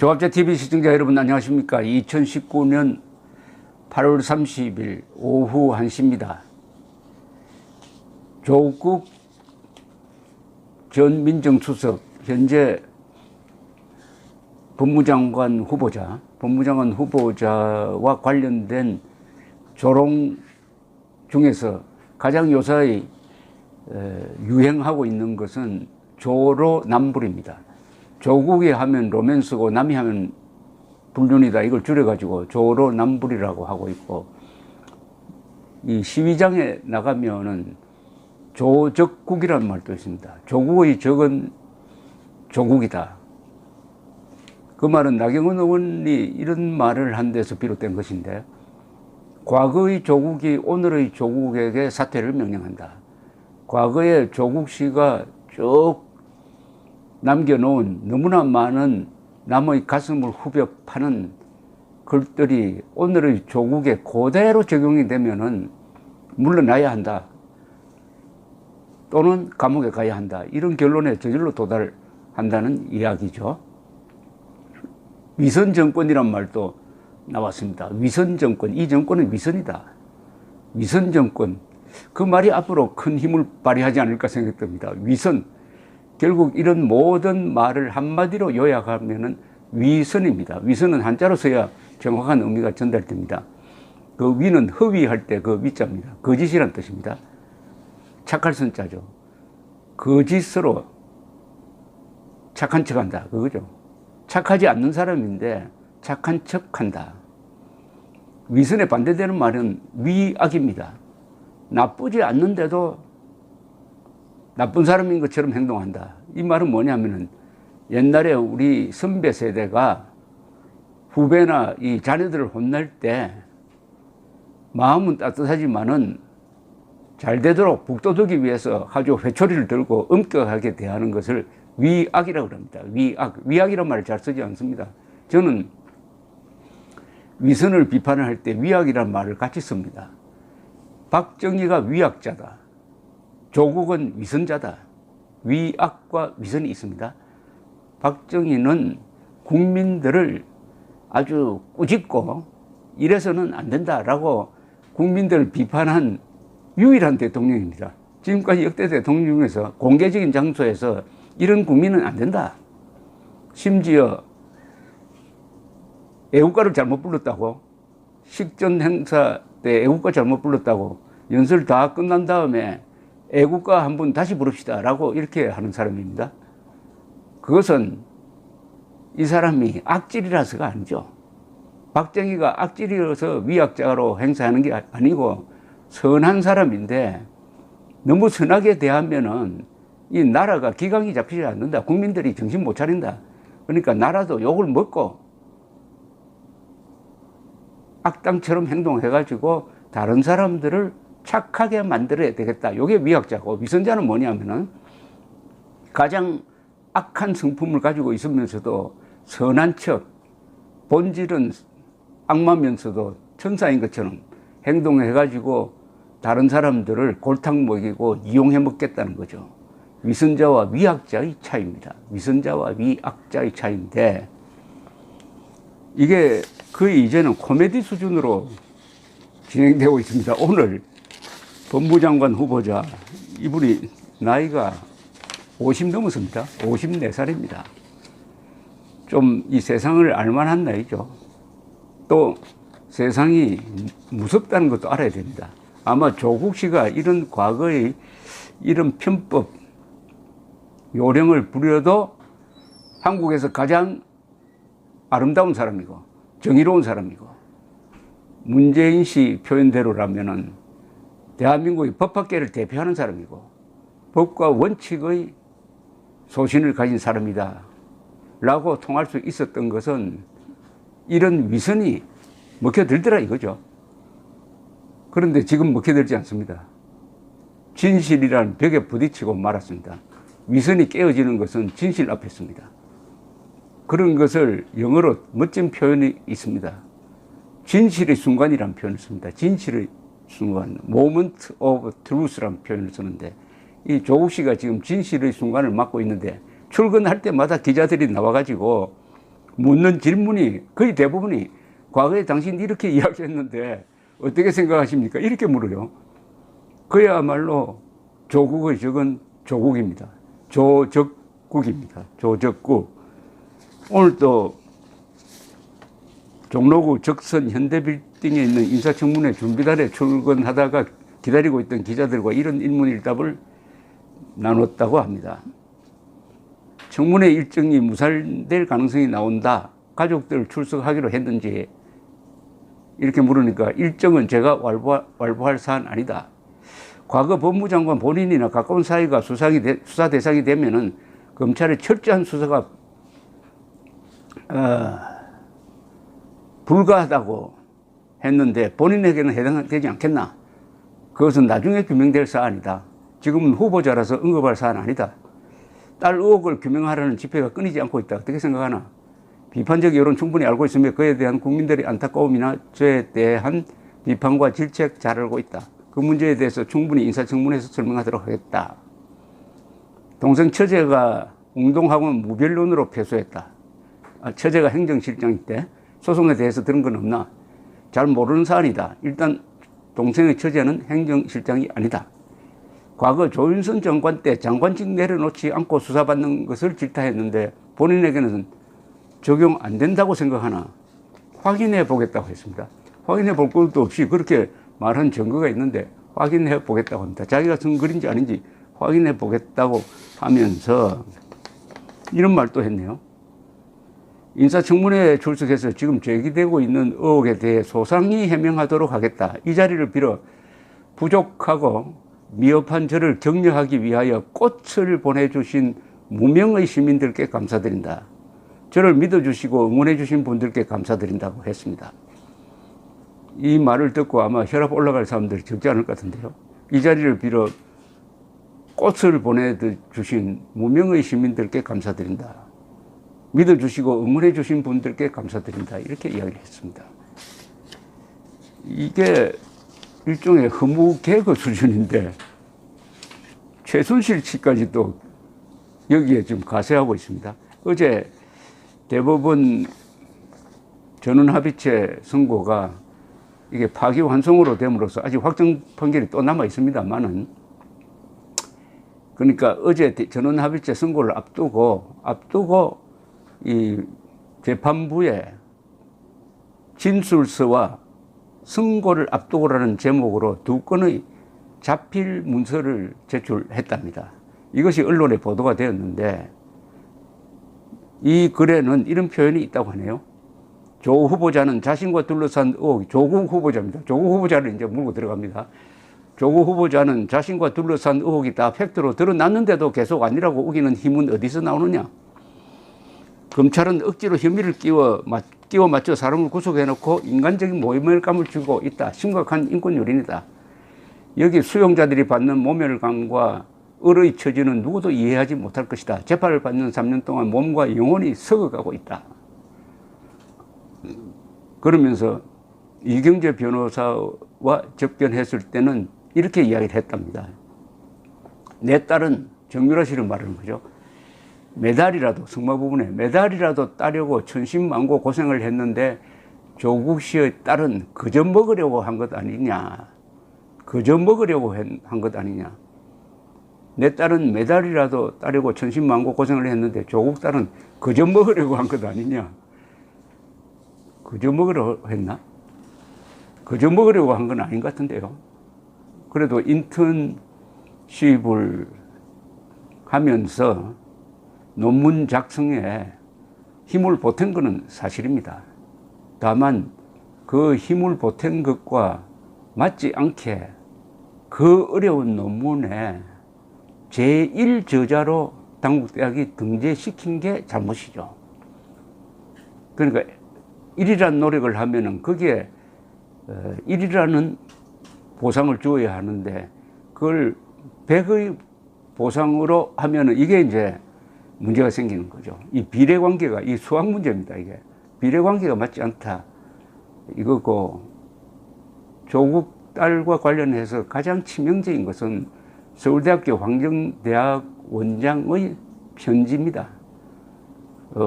조합자TV 시청자 여러분 안녕하십니까. 2019년 8월 30일 오후 1시입니다. 조국 전 민정수석 현재 법무장관 후보자와 관련된 조롱 중에서 가장 요사이 유행하고 있는 것은 조로남불입니다. 조국이 하면 로맨스고 남이 하면 불륜이다. 이걸 줄여가지고 조로남불이라고 하고 있고, 이 시위장에 나가면은 조적국이라는 말도 있습니다. 조국의 적은 조국이다. 그 말은 나경원 의원이 이런 말을 한 데서 비롯된 것인데, 과거의 조국이 오늘의 조국에게 사퇴를 명령한다. 과거에 조국 씨가 쭉 남겨놓은 너무나 많은 남의 가슴을 후벼 파는 글들이 오늘의 조국에 그대로 적용이 되면은 물러나야 한다. 또는 감옥에 가야 한다. 이런 결론에 저절로 도달한다는 이야기죠. 위선 정권이란 말도 나왔습니다. 위선 정권, 이 정권은 위선이다. 위선 정권, 그 말이 앞으로 큰 힘을 발휘하지 않을까 생각됩니다. 위선, 결국 이런 모든 말을 한마디로 요약하면은 위선입니다. 위선은 한자로 써야 정확한 의미가 전달됩니다. 그 위는 허위할 때 그 위자입니다. 거짓이란 뜻입니다. 착할 선자죠. 거짓으로 착한 척한다. 그거죠. 착하지 않는 사람인데 착한 척한다. 위선에 반대되는 말은 위악입니다. 나쁘지 않는데도 나쁜 사람인 것처럼 행동한다. 이 말은 뭐냐면은 옛날에 우리 선배 세대가 후배나 이 자녀들을 혼낼 때 마음은 따뜻하지만은 잘 되도록 북돋우기 위해서 아주 회초리를 들고 엄격하게 대하는 것을 위악이라고 합니다. 위악이란 말을 잘 쓰지 않습니다. 저는 위선을 비판을 할 때 위악이란 말을 같이 씁니다. 박정희가 위악자다. 조국은 위선자다. 위악과 위선이 있습니다. 박정희는 국민들을 아주 꾸짖고 이래서는 안 된다라고 국민들을 비판한 유일한 대통령입니다. 지금까지 역대 대통령 중에서 공개적인 장소에서 이런 국민은 안 된다. 심지어 애국가를 잘못 불렀다고, 식전 행사 때 애국가 잘못 불렀다고 연설 다 끝난 다음에 애국가 한번 다시 부릅시다 라고 이렇게 하는 사람입니다. 그것은 이 사람이 악질이라서가 아니죠. 박정희가 악질이어서 위악자로 행사하는 게 아니고 선한 사람인데, 너무 선하게 대하면은 이 나라가 기강이 잡히지 않는다. 국민들이 정신 못 차린다. 그러니까 나라도 욕을 먹고 악당처럼 행동해가지고 다른 사람들을 착하게 만들어야 되겠다. 이게 위악자고, 위선자는 뭐냐면은 가장 악한 성품을 가지고 있으면서도 선한 척, 본질은 악마면서도 천사인 것처럼 행동해가지고 다른 사람들을 골탕 먹이고 이용해 먹겠다는 거죠. 위선자와 위악자의 차이입니다. 위선자와 위악자의 차이인데, 이게 거의 이제는 코미디 수준으로 진행되고 있습니다. 오늘 법무장관 후보자, 이분이 나이가 50 넘었습니다. 54살입니다. 좀 이 세상을 알만한 나이죠. 또 세상이 무섭다는 것도 알아야 됩니다. 아마 조국 씨가 이런 과거의 이런 편법, 요령을 부려도 한국에서 가장 아름다운 사람이고 정의로운 사람이고, 문재인 씨 표현대로라면은 대한민국의 법학계를 대표하는 사람이고 법과 원칙의 소신을 가진 사람이다 라고 통할 수 있었던 것은 이런 위선이 먹혀들더라 이거죠. 그런데 지금 먹혀들지 않습니다. 진실이라는 벽에 부딪히고 말았습니다. 위선이 깨어지는 것은 진실 앞에 있습니다. 그런 것을 영어로 멋진 표현이 있습니다. 진실의 순간이라는 표현을 씁니다. 진실의 순간, moment of truth라는 표현을 쓰는데, 이 조국 씨가 지금 진실의 순간을 맞고 있는데 출근할 때마다 기자들이 나와가지고 묻는 질문이 거의 대부분이 과거에 당신 이렇게 이야기했는데 어떻게 생각하십니까? 이렇게 물어요. 그야말로 조국의 적은 조국입니다. 조적국입니다. 조적국. 오늘 또 종로구 적선 현대빌딩에 있는 인사청문회 준비단에 출근하다가 기다리고 있던 기자들과 이런 인문일답을 나눴다고 합니다. 청문회 일정이 무산될 가능성이 나온다. 가족들 출석하기로 했는지 이렇게 물으니까 일정은 제가 완부할 사안 아니다. 과거 법무장관 본인이나 가까운 사이가 수사 대상이 되면은 검찰의 철저한 수사가 불가하다고 했는데 본인에게는 해당되지 않겠나? 그것은 나중에 규명될 사안이다. 지금은 후보자라서 언급할 사안 아니다. 딸 의혹을 규명하려는 집회가 끊이지 않고 있다. 어떻게 생각하나? 비판적 여론 충분히 알고 있으며 그에 대한 국민들의 안타까움이나 저에 대한 비판과 질책 잘 알고 있다. 그 문제에 대해서 충분히 인사청문회에서 설명하도록 하겠다. 동생 처제가 웅동학원 무변론으로 패소했다. 처제가 행정실장일 때 소송에 대해서 들은 건 없나? 잘 모르는 사안이다. 일단 동생의 처제는 행정실장이 아니다. 과거 조윤선 장관 때 장관직 내려놓지 않고 수사받는 것을 질타했는데 본인에게는 적용 안 된다고 생각하나? 확인해 보겠다고 했습니다. 확인해 볼 것도 없이 그렇게 말한 증거가 있는데 확인해 보겠다고 합니다. 자기가 쓴 글인지 아닌지 확인해 보겠다고 하면서 이런 말도 했네요. 인사청문회에 출석해서 지금 제기되고 있는 의혹에 대해 소상히 해명하도록 하겠다. 이 자리를 빌어 부족하고 미흡한 저를 격려하기 위하여 꽃을 보내주신 무명의 시민들께 감사드린다. 저를 믿어주시고 응원해주신 분들께 감사드린다고 했습니다. 이 말을 듣고 아마 혈압 올라갈 사람들이 적지 않을 것 같은데요. 이 자리를 빌어 꽃을 보내주신 무명의 시민들께 감사드린다. 믿어주시고 응원해주신 분들께 감사드린다. 이렇게 이야기를 했습니다. 이게 일종의 허무 개그 수준인데 최순실 씨까지도 여기에 지금 가세하고 있습니다. 어제 대법원 전원합의체 선고가 이게 파기환송으로 됨으로써 아직 확정 판결이 또 남아 있습니다만은, 그러니까 어제 전원합의체 선고를 앞두고 이 재판부에 진술서와 선고를 앞두고라는 제목으로 2건의 자필 문서를 제출했답니다. 이것이 언론에 보도가 되었는데 이 글에는 이런 표현이 있다고 하네요. 조 후보자는 자신과 둘러싼 의혹, 조국 후보자입니다. 조국 후보자를 이제 물고 들어갑니다. 조국 후보자는 자신과 둘러싼 의혹이 다 팩트로 드러났는데도 계속 아니라고 우기는 힘은 어디서 나오느냐? 검찰은 억지로 혐의를 끼워 맞춰 사람을 구속해놓고 인간적인 모멸감을 주고 있다. 심각한 인권 요인이다. 여기 수용자들이 받는 모멸감과 을의 처지는 누구도 이해하지 못할 것이다. 재판을 받는 3년 동안 몸과 영혼이 썩어가고 있다. 그러면서 이경재 변호사와 접견했을 때는 이렇게 이야기를 했답니다. 내 딸은 정유라 씨를 말하는 거죠. 메달이라도, 승마 부분에 메달이라도 따려고 천신만고 고생을 했는데 조국 씨의 딸은 그저 먹으려고 한 것 아니냐. 그저 먹으려고 한 것 아니냐. 내 딸은 메달이라도 따려고 천신만고 고생을 했는데 조국 딸은 그저 먹으려고 한 것 아니냐. 그저 먹으려고 했나? 그저 먹으려고 한 건 아닌 것 같은데요. 그래도 인턴십을 하면서 논문 작성에 힘을 보탠 것은 사실입니다. 다만 그 힘을 보탠 것과 맞지 않게 그 어려운 논문에 제1저자로 당국대학이 등재시킨 게 잘못이죠. 그러니까 1이라는 노력을 하면은 거기에 1이라는 보상을 주어야 하는데 그걸 100의 보상으로 하면은 이게 이제 문제가 생기는 거죠. 이 비례관계가, 이 수학 문제입니다. 이게 비례관계가 맞지 않다. 이거고, 조국 딸과 관련해서 가장 치명적인 것은 서울대학교 황정대학 원장의 편지입니다.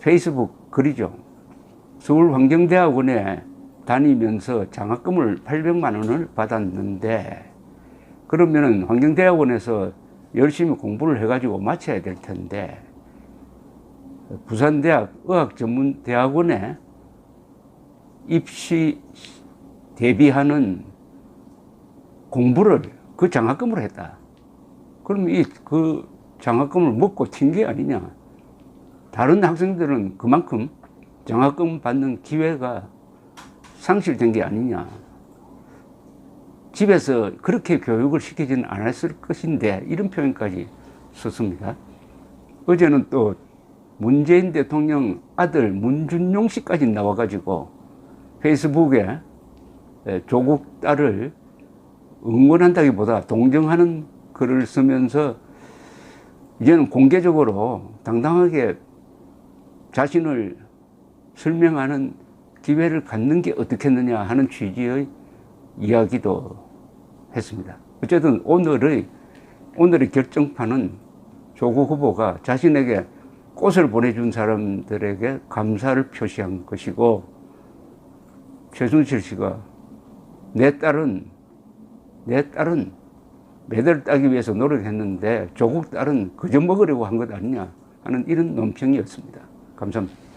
페이스북 글이죠. 서울환경대학원에 다니면서 장학금을 800만 원을 받았는데, 그러면은 환경대학원에서 열심히 공부를 해가지고 마쳐야 될 텐데, 부산대학 의학전문대학원에 입시 대비하는 공부를 그 장학금으로 했다. 그럼 그 장학금을 먹고 튄 게 아니냐. 다른 학생들은 그만큼 장학금 받는 기회가 상실된 게 아니냐. 집에서 그렇게 교육을 시키지는 않았을 것인데, 이런 표현까지 썼습니다. 어제는 또 문재인 대통령 아들 문준용 씨까지 나와가지고 페이스북에 조국 딸을 응원한다기보다 동정하는 글을 쓰면서 이제는 공개적으로 당당하게 자신을 설명하는 기회를 갖는 게 어떻겠느냐 하는 취지의 이야기도 했습니다. 어쨌든 오늘의 결정판은 조국 후보가 자신에게 꽃을 보내준 사람들에게 감사를 표시한 것이고, 최순실 씨가 내 딸은 메달을 따기 위해서 노력했는데 조국 딸은 그저 먹으려고 한 것 아니냐 하는 이런 논평이었습니다. 감사합니다.